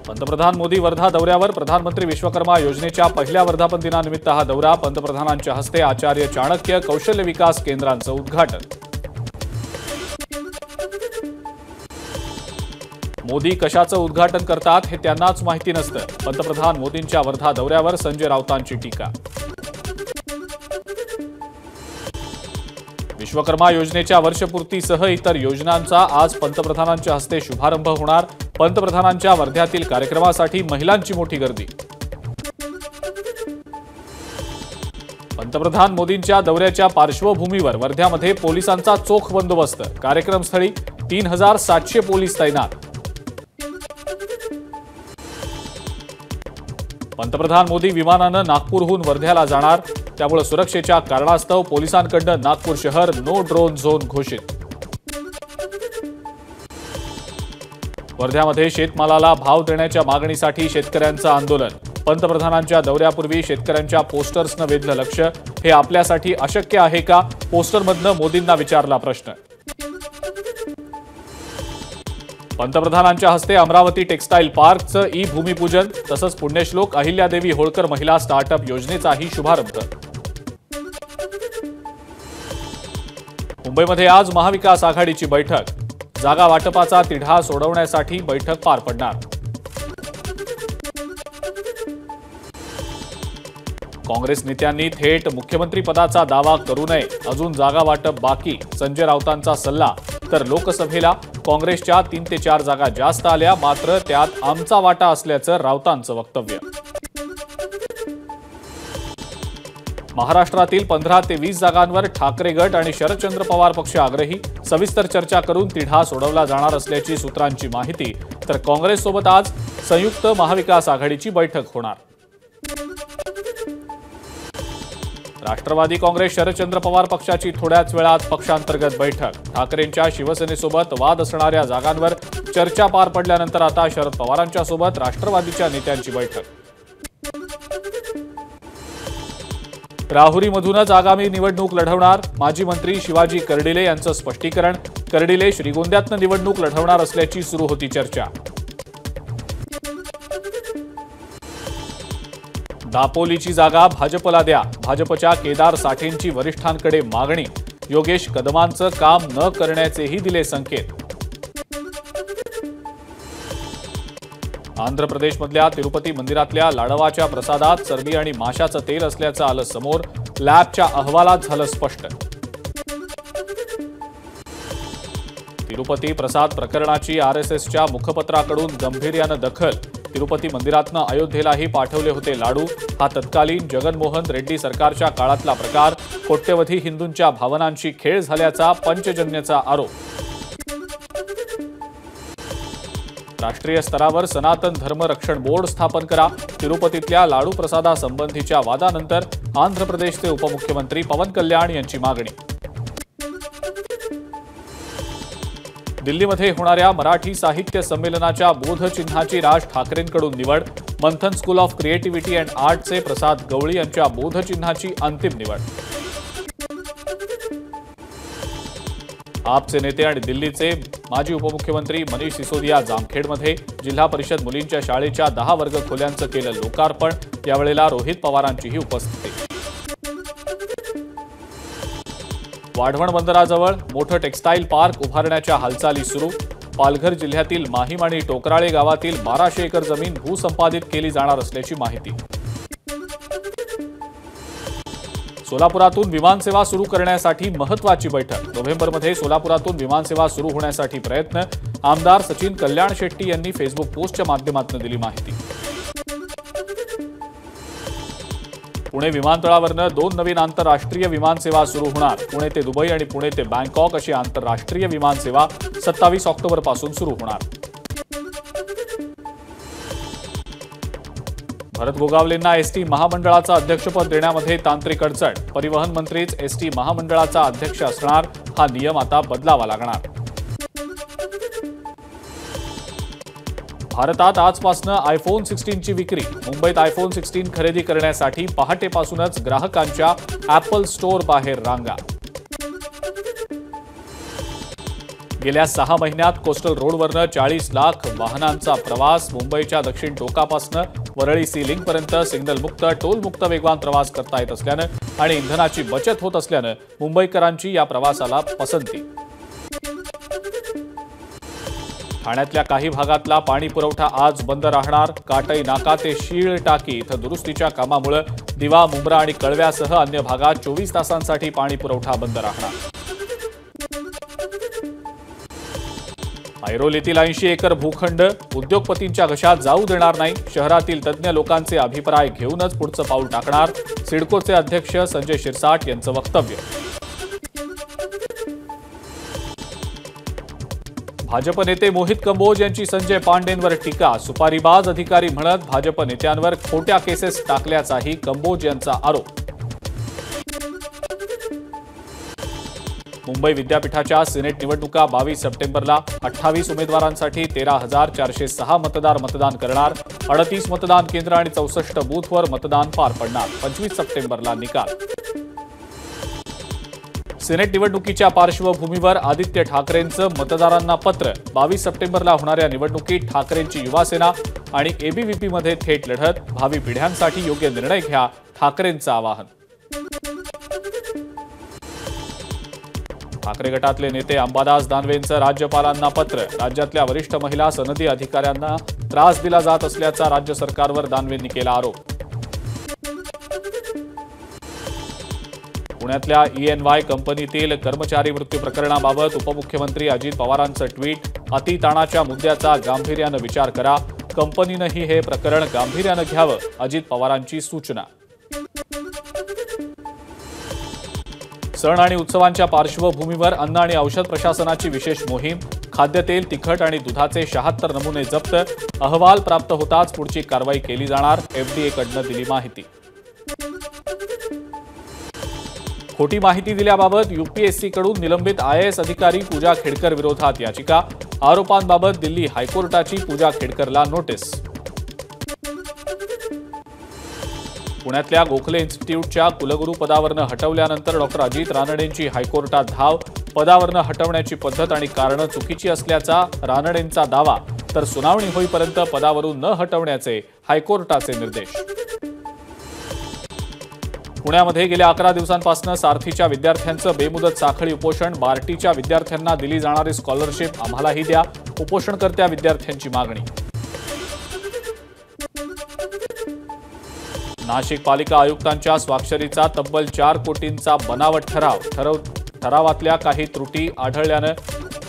पंतप्रधान मोदी वर्धा दौऱ्यावर. प्रधानमंत्री विश्वकर्मा योजनेच्या पहिल्या वर्धापन दिनानिमित्त हा दौरा. पंतप्रधानांच्या हस्ते आचार्य चाणक्य कौशल्य विकास केंद्रांचं उद्घाटन. मोदी कशाचं उद्घाटन करतात हे त्यांनाच माहिती नसतं. पंतप्रधान मोदींच्या वर्धा दौऱ्यावर संजय राऊतांची टीका. विश्वकर्मा योजनेच्या वर्षपूर्तीसह इतर योजनांचा आज पंतप्रधानांच्या हस्ते शुभारंभ होणार. पंतप्रधानांच्या वर्ध्यातील कार्यक्रमासाठी महिलांची मोठी गर्दी. पंतप्रधान मोदींच्या दौऱ्याच्या पार्श्वभूमीवर वर्ध्यामध्ये पोलिसांचा चोख बंदोबस्त. कार्यक्रमस्थळी 3700 पोलीस तैनात. पंतप्रधान मोदी विमानानं नागपूरहून वर्ध्याला जाणार. त्यामुळे सुरक्षेच्या कारणास्तव पोलिसांकडून नागपूर शहर नो ड्रोन झोन घोषित. वर्ध्यामध्ये शेतमालाला भाव देण्याच्या मागणीसाठी शेतकऱ्यांचं आंदोलन. पंतप्रधानांच्या दौऱ्यापूर्वी शेतकऱ्यांच्या पोस्टर्सनं वेधलं लक्ष. हे आपल्यासाठी अशक्य आहे का? पोस्टरमधनं मोदींना विचारला प्रश्न. पंतप्रधानांच्या हस्ते अमरावती टेक्सटाईल पार्कचं भूमिपूजन. तसंच पुण्यश्लोक अहिल्यादेवी होळकर महिला स्टार्टअप योजनेचाही शुभारंभ. मुंबईमध्ये आज महाविकास आघाडीची बैठक. जागा वाटपाचा तिढा सोडवण्यासाठी बैठक पार पडणार. काँग्रेस नेत्यांनी थेट मुख्यमंत्रीपदाचा दावा करू नये. अजून जागा वाटप बाकी. संजय राऊतांचा सल्ला. तर लोकसभेला काँग्रेसच्या 3 ते 4 जागा जास्त आल्या, मात्र त्यात आमचा वाटा असल्याचं राऊतांचं वक्तव्य. महाराष्ट्रातील 15 ते 20 जागांवर ठाकरे गट आणि शरदचंद्र पवार पक्ष आग्रही. सविस्तर चर्चा करून तिढा सोडवला जाणार असल्याची सूत्रांची माहिती. तर काँग्रेससोबत आज संयुक्त महाविकास आघाडीची बैठक होणार. राष्ट्रवादी काँग्रेस शरदचंद्र पवार पक्षाची थोड्याच वेळात पक्षांतर्गत बैठक. ठाकरेंच्या शिवसेनेसोबत वाद असणाऱ्या जागांवर चर्चा पार पडल्यानंतर आता शरद पवारांच्या सोबत राष्ट्रवादीच्या नेत्यांची बैठक. राहुरीमधूनच आगामी निवडणूक लढवणार. माजी मंत्री शिवाजी कर्डिले यांचं स्पष्टीकरण. कर्डिले श्रीगोंद्यातनं निवडणूक लढवणार असल्याची सुरू होती चर्चा. दापोलीची जागा भाजपला द्या. भाजपच्या केदार साठेंची वरिष्ठांकडे मागणी. योगेश कदमांचं काम न करण्याचेही दिले संकेत. आंध्र प्रदेशमधल्या तिरुपती मंदिरातल्या लाडवाच्या प्रसादात चरबी आणि माशाचं तेल असल्याचं आलं समोर. लॅबच्या अहवालात झालं स्पष्ट. तिरुपती प्रसाद प्रकरणाची आरएसएसच्या मुखपत्राकडून गांभीर्यानं दखल. तिरुपती मंदिरातनं अयोध्येलाही पाठवले होते लाडू. हा तत्कालीन जगनमोहन रेड्डी सरकारच्या काळातला प्रकार. कोट्यवधी हिंदूंच्या भावनांशी खेळ झाल्याचा पंचजन्यचा आरोप. राष्ट्रीय स्तरावर सनातन धर्म रक्षण बोर्ड स्थापन करा. तिरुपतीतल्या लाडू प्रसादासंबंधीच्या वादानंतर आंध्र प्रदेशचे उपमुख्यमंत्री पवन कल्याण यांची मागणी. दिल्लीमध्ये होणाऱ्या मराठी साहित्य संमेलनाच्या बोधचिन्हाची राज ठाकरेंकडून निवड. मंथन स्कूल ऑफ क्रिएटिव्हिटी अँड आर्टचे प्रसाद गवळी यांच्या बोधचिन्हाची अंतिम निवड. आपचे नेते आणि दिल्लीचे माजी उपमुख्यमंत्री मनीष सिसोदिया जामखेडमध्ये. जिल्हा परिषद मुलींच्या शाळेच्या 10 वर्ग खोल्यांचं केलं लोकार्पण. यावेळेला रोहित पवारांचीही उपस्थिती. वाढवण बंदराजवळ मोठं टेक्सटाईल पार्क उभारण्याच्या हालचाली सुरू. पालघर जिल्ह्यातील माहीम आणि टोकराळे गावातील 1200 एकर जमीन भूसंपादित केली जाणार असल्याची माहिती. सोलापुरातून विमानसेवा सुरू करण्यासाठी महत्त्वाची बैठक. नोव्हेंबरमध्ये सोलापुरातून विमानसेवा सुरू होण्यासाठी प्रयत्न. आमदार सचिन कल्याण शेट्टी यांनी फेसबुक पोस्टच्या माध्यमातून दिली माहिती. पुणे विमानतळावरनं 2 नवीन आंतरराष्ट्रीय विमानसेवा सुरू होणार. पुणे ते दुबई आणि पुणे ते बँकॉक अशी आंतरराष्ट्रीय विमानसेवा 27 ऑक्टोबरपासून सुरू होणार. भरत गोगावलेंना एसटी महामंडळाचं अध्यक्षपद देण्यामध्ये तांत्रिक अडचण. परिवहन मंत्रीच एसटी महामंडळाचा अध्यक्ष असणार. हा नियम आता बदलावा लागणार. भारतात आजपासून आयफोन 16ची विक्री. मुंबईत आयफोन 16 खरेदी करण्यासाठी पहाटेपासूनच ग्राहकांच्या ॲपल स्टोअर बाहेर रांगा. गेल्या 6 महिन्यात कोस्टल रोडवरनं 40 लाख वाहनांचा प्रवास. मुंबईच्या दक्षिण टोकापासून वरळी सी लिंकपर्यंत सिग्नलमुक्त टोलमुक्त वेगवान प्रवास करता येत असल्यानं आणि इंधनाची बचत होत असल्यानं मुंबईकरांची या प्रवासाला पसंती. ठाण्यातल्या काही भागातला पाणी पुरवठा आज बंद राहणार. काटई नाका ते शीळ टाकी इथं दुरुस्तीच्या कामामुळे दिवा, मुंब्रा आणि कळव्यासह अन्य भागात 24 तासांसाठी पाणी पुरवठा बंद राहणार. ऐरोलीतील 80 एकर भूखंड उद्योगपतींच्या घशात जाऊ देणार नाही. शहरातील तज्ज्ञ लोकांचे अभिप्राय घेऊनच पुढचं पाऊल टाकणार. सिडकोचे अध्यक्ष संजय शिरसाट यांचं वक्तव्य. भाजप नेते मोहित कंबोज यांची संजय पांडेंवर टीका. सुपारीबाज अधिकारी म्हणत भाजप नेत्यांवर खोट्या केसेस टाकल्याचाही कंबोज यांचा आरोप. मुंबई विद्यापीठाच्या सिनेट निवडणुका 22 सप्टेंबरला. 28 उमेदवारांसाठी 13,406 मतदार मतदान करणार. 38 मतदान केंद्र आणि 64 बूथवर मतदान पार पडणार. 25 सप्टेंबरला निकाल. सिनेट निवडणुकीच्या पार्श्वभूमीवर आदित्य ठाकरेंचं मतदारांना पत्र. 22 सप्टेंबरला होणाऱ्या निवडणुकीत ठाकरेंची युवासेना आणि एबीव्हीपीमध्ये थेट लढत. भावी पिढ्यांसाठी योग्य निर्णय घ्या, ठाकरेंचं आवाहन. ठाकरे गटातले नेते अंबादास दानवेंचं राज्यपालांना पत्र. राज्यातल्या वरिष्ठ महिला सनदी अधिकाऱ्यांना त्रास दिला जात असल्याचा राज्य सरकारवर दानवेंनी केला आरोप. पुण्यातल्या ENY कंपनीतील कर्मचारी मृत्यू प्रकरणाबाबत उपमुख्यमंत्री अजित पवारांचं ट्विट. अतिताणाच्या मुद्द्याचा गांभीर्यानं विचार करा. कंपनीनंही हे प्रकरण गांभीर्यानं घ्यावं, अजित पवारांची सूचना. सण आणि उत्सवांच्या पार्श्वभूमीवर अन्न आणि औषध प्रशासनाची विशेष मोहीम. खाद्यतेल, तिखट आणि दुधाचे 76 नमुने जप्त. अहवाल प्राप्त होताच पुढची कारवाई केली जाणार. FDAकडनं दिली माहिती. खोटी माहिती दिल्याबाबत UPSCकडून निलंबित IAS अधिकारी पूजा खेडकर विरोधात याचिका. आरोपांबाबत दिल्ली हायकोर्टाची पूजा खेडकरला नोटीस. पुण्यातल्या गोखले इन्स्टिट्यूटच्या कुलगुरू पदावरनं हटवल्यानंतर डॉ. अजित रानडेंची हायकोर्टात धाव. पदावरनं हटवण्याची पद्धत आणि कारणं चुकीची असल्याचा रानडेंचा दावा. तर सुनावणी होईपर्यंत पदावरून न हटवण्याचे हायकोर्टाचे निर्देश. पुण्यामध्ये गेल्या 11 दिवसांपासून सारथीच्या विद्यार्थ्यांचं बेमुदत साखळी उपोषण. बार्टीच्या विद्यार्थ्यांना दिली जाणारी स्कॉलरशिप आम्हालाही द्या, उपोषणकर्त्या विद्यार्थ्यांची मागणी. नाशिक पालिका आयुक्तांच्या स्वाक्षरीचा तब्बल 4 कोटींचा बनावट ठरावातल्या काही त्रुटी आढळल्यानं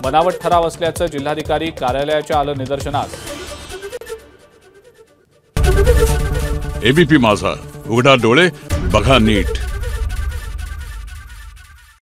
बनावट ठराव असल्याचं जिल्हाधिकारी कार्यालयाच्या आलं निदर्शनास. ABP माझा, उघडा डोळे बघा नीट.